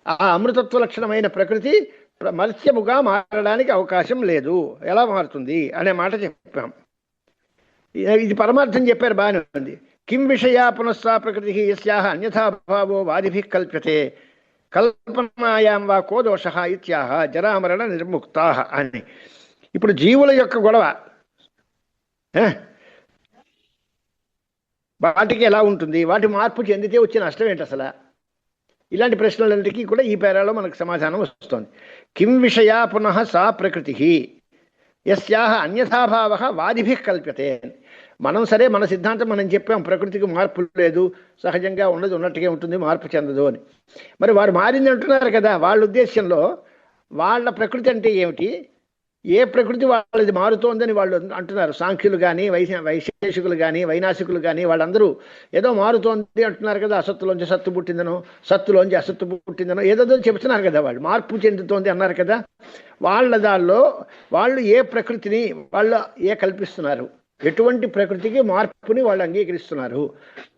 ఆ అమృతత్వ లక్షణమైన ప్రకృతి మత్స్యముగా మారడానికి అవకాశం లేదు. ఎలా మారుతుంది అనే మాట చెప్పాం. ఇది పరమార్థం చెప్పారు, బాగానే ఉంది. కిం విషయా పునఃసా ప్రకృతి యస్యాహ అన్యథాభావో వాదిభి కల్ప్యతే కల్పనాయాం వా కో దోష ఇత్యాహ జరామరణ నిర్ముక్తా అని. ఇప్పుడు జీవుల యొక్క గొడవ వాటికి ఎలా ఉంటుంది, వాటి మార్పు చెందితే వచ్చే నష్టం ఏంటి అసలు? ఇలాంటి ప్రశ్నలన్నిటికీ కూడా ఈ పేరాలో మనకు సమాధానం వస్తుంది. కిం విషయా పునః సా ప్రకృతి యస్యాహ అన్యథాభావ వాదిభి కల్ప్యతే. మనం సరే, మన సిద్ధాంతం మనం చెప్పాం, ప్రకృతికి మార్పు లేదు, సహజంగా ఉన్నది ఉన్నట్టుగా ఉంటుంది, మార్పు చెందదు అని. మరి వారు మారింది అంటున్నారు కదా. వాళ్ళ ఉద్దేశంలో వాళ్ళ ప్రకృతి అంటే ఏమిటి, ఏ ప్రకృతి వాళ్ళది మారుతోందని వాళ్ళు అంటున్నారు. సాంఖ్యులు కానీ వైశేషికులు కానీ వైనాశికులు కానీ వాళ్ళందరూ ఏదో మారుతోంది అంటున్నారు కదా. అసత్తులోంచి సత్తు పుట్టిందనో, సత్తులోంచి అసత్తు పుట్టిందనో ఏదో చెబుతున్నారు కదా. వాళ్ళు మార్పు చెందుతోంది అన్నారు కదా. వాళ్ళ దానిలో వాళ్ళు ఏ ప్రకృతిని వాళ్ళు కల్పిస్తున్నారు, ఎటువంటి ప్రకృతికి మార్పుని వాళ్ళు అంగీకరిస్తున్నారు,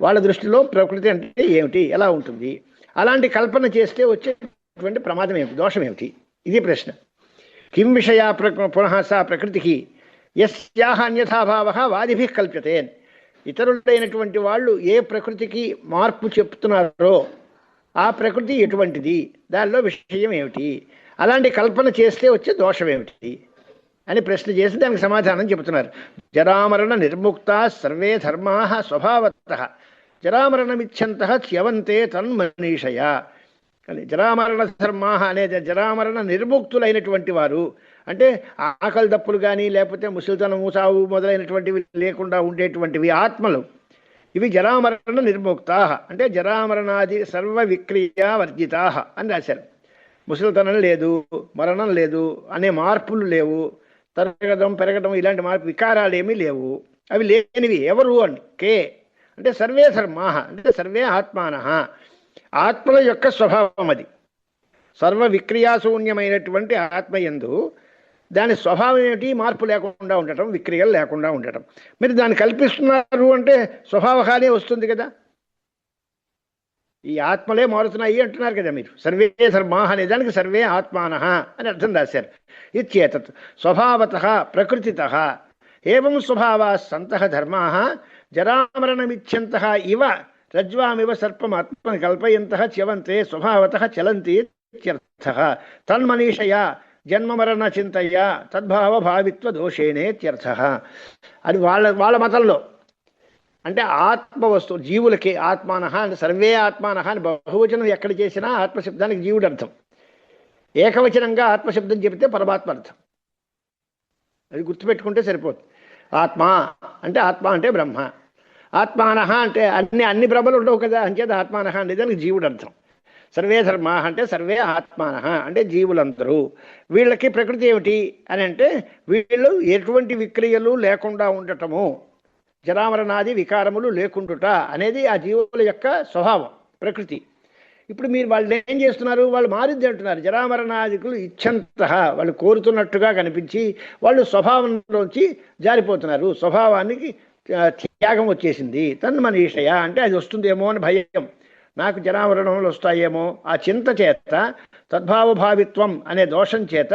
వాళ్ళ దృష్టిలో ప్రకృతి అంటే ఏమిటి, ఎలా ఉంటుంది, అలాంటి కల్పన చేస్తే వచ్చేటువంటి ప్రమాదం ఏమిటి, దోషం ఏమిటి, ఇది ప్రశ్న. కిం విషయా పునః సా ప్రకృతి యస్యాహ అన్యథాభావ వాదిభి కల్ప్యతే. ఇతరులైనటువంటి వాళ్ళు ఏ ప్రకృతికి మార్పు చెప్తున్నారో ఆ ప్రకృతి ఎటువంటిది, దానిలో విషయం ఏమిటి, అలాంటి కల్పన చేస్తే వచ్చే దోషం ఏమిటి అని ప్రశ్న చేసి దానికి సమాధానం చెబుతున్నారు. జరామరణ నిర్ముక్తా సర్వే ధర్మా స్వభావతః జరామరణమిచ్చంతః చ్యవంతే తన్మనీషయ. జరామరణ ధర్మా అనేది జరామరణ నిర్ముక్తులైనటువంటి వారు అంటే ఆకలి దప్పులు కానీ లేకపోతే ముసలితనము సావు మొదలైనటువంటివి లేకుండా ఉండేటువంటివి ఆత్మలు. ఇవి జరామరణ నిర్ముక్తా అంటే జరామరణాది సర్వ విక్రియా వర్జితా అని రాశారు. ముసలితనం లేదు, మరణం లేదు, అనే మార్పులు లేవు, తరగడం పెరగడం ఇలాంటి మార్పు వికారాలు ఏమీ లేవు. అవి లేనివి ఎవరు అంటే అంటే సర్వే ధర్మా అంటే సర్వే ఆత్మానః, ఆత్మల యొక్క స్వభావం అది. సర్వ విక్రియాశూన్యమైనటువంటి ఆత్మయందు దాని స్వభావం ఏమిటి, మార్పు లేకుండా ఉండటం, విక్రియలు లేకుండా ఉండటం. మీరు దాన్ని కల్పిస్తున్నారు అంటే స్వభావహానే వస్తుంది కదా. ఈ ఆత్మలే మారుతున్నాయి అంటున్నారు కదా మీరు. సర్వే ధర్మా అనే దానికి సర్వే ఆత్మానః అని అర్థం రాశారు. ఇత్యేతత్ స్వభావతః ప్రకృతితః ఏవం స్వభావా సంతః ధర్మాః జరామరణమిచ్చంతః ఇవ రజ్వామివ సర్పమాత్మని కల్పయంతః చ్యవంతే స్వభావతః చలంతి ఇత్యర్థః. తన్మనీషయా జన్మమరణ చింతయ తద్భావ భావిత్వ దోషేణేత్యర్థః. అది వాళ్ళ మతంలో. అంటే ఆత్మ వస్తువు జీవులకి ఆత్మానః అంటే సర్వే ఆత్మానః అని బహువచనం ఎక్కడ చేసినా ఆత్మశబ్దానికి జీవుడు అర్థం. ఏకవచనంగా ఆత్మశబ్దం చెబితే పరమాత్మ అర్థం. అది గుర్తుపెట్టుకుంటే సరిపోతుంది. ఆత్మ అంటే బ్రహ్మ. ఆత్మానః అంటే అన్ని బ్రహ్మలు ఉండవు కదా, అంచేత ఆత్మానః అంటే దానికి జీవుడు అర్థం. సర్వే ధర్మా అంటే సర్వే ఆత్మానః అంటే జీవులందరూ. వీళ్ళకి ప్రకృతి ఏమిటి అని అంటే వీళ్ళు ఎటువంటి విక్రియలు లేకుండా ఉండటము, జరామరణాది వికారములు లేకుండుట అనేది ఆ జీవుల యొక్క స్వభావం, ప్రకృతి. ఇప్పుడు మీరు వాళ్ళు ఏం చేస్తున్నారు, వాళ్ళు మారిద్ది అంటున్నారు. జరామరణాదికులు ఇచ్చంతః వాళ్ళు కోరుతున్నట్టుగా కనిపించి వాళ్ళు స్వభావంలోంచి జారిపోతున్నారు, స్వభావానికి త్యాగం వచ్చేసింది. తన్మనీషయ అంటే అది వస్తుందేమో అని భయం, నాకు జరామరణములు వస్తాయేమో ఆ చింత చేత, తద్భావభావిత్వం అనే దోషం చేత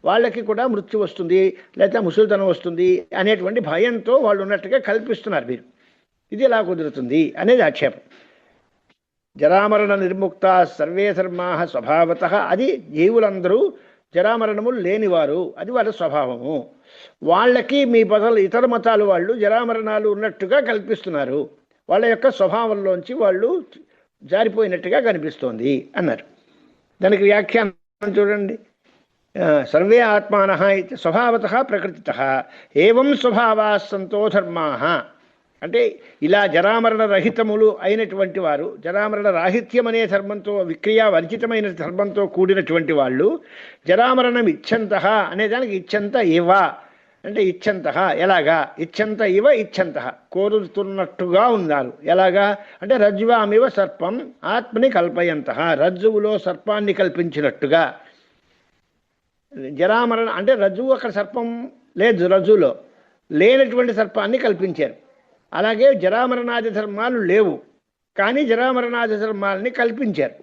వాళ్ళకి కూడా మృత్యు వస్తుంది లేదా ముసలితనం వస్తుంది అనేటువంటి భయంతో వాళ్ళు ఉన్నట్టుగా కల్పిస్తున్నారు మీరు. ఇది ఎలా కుదురుతుంది అనేది ఆక్షేపం. జరామరణ నిర్ముక్త సర్వే ధర్మా స్వభావతః అది జీవులందరూ జరామరణములు లేనివారు, అది వాళ్ళ స్వభావము. వాళ్ళకి మీ బదులు ఇతర మతాలు వాళ్ళు జరామరణాలు ఉన్నట్టుగా కల్పిస్తున్నారు, వాళ్ళ యొక్క స్వభావంలోంచి వాళ్ళు జారిపోయినట్టుగా కనిపిస్తోంది అన్నారు. దానికి వ్యాఖ్యానం చూడండి. సర్వే ఆత్మానః స్వభావతః ప్రకృతితః ఏవం స్వభావా సంతో ధర్మాః అంటే ఇలా జరామరణ రహితములు అయినటువంటి వారు, జరామరణ రాహిత్యం అనే ధర్మంతో విక్రియా వర్జితమైన ధర్మంతో కూడినటువంటి వాళ్ళు జరామరణం ఇచ్చంతః అనేదానికి ఇచ్చంత ఇవ అంటే ఇచ్చంతః ఎలాగా, ఇచ్చంత ఇవ ఇచ్చంతః కోరుతున్నట్టుగా ఉన్నారు. ఎలాగా అంటే రజ్వామివ సర్పం ఆత్మని కల్పయంతః రజ్జువులో సర్పాన్ని కల్పించినట్టుగా. జరామరణ అంటే రజ్జువు అక్కడ సర్పం లేదు, రజ్జులో లేనటువంటి సర్పాన్ని కల్పించారు. అలాగే జరామరణాది ధర్మాలు లేవు కానీ జరామరణాది ధర్మాలని కల్పించారు.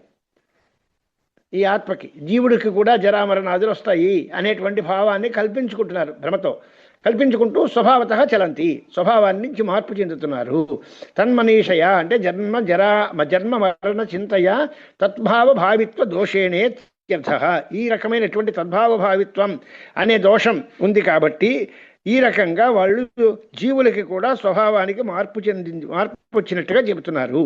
ఈ ఆత్మకి జీవుడికి కూడా జరామరణాదులు వస్తాయి అనేటువంటి భావాన్ని కల్పించుకుంటున్నారు, భ్రమతో కల్పించుకుంటూ స్వభావత చలంతి, స్వభావాన్ని నుంచి మార్పు చెందుతున్నారు. తన్మనీషయ అంటే జన్మ మరణ చింతయ తద్భావ భావిత్వ దోషేణే ఇత్యర్థ. ఈ రకమైనటువంటి తద్భావ భావిత్వం అనే దోషం ఉంది కాబట్టి ఈ రకంగా వాళ్ళు జీవులకి కూడా స్వభావానికి మార్పు వచ్చినట్టుగా చెబుతున్నారు.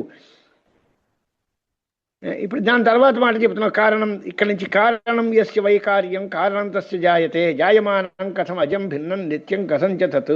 ఇప్పుడు దాని తర్వాత మాట చెబుతున్నాం. కారణం ఇక్కడి నుంచి కారణం యస్య వైకార్యం కారణం తస్య జాయతే జాయమానం కథం అజం భిన్నం నిత్యం కథంచ తత్.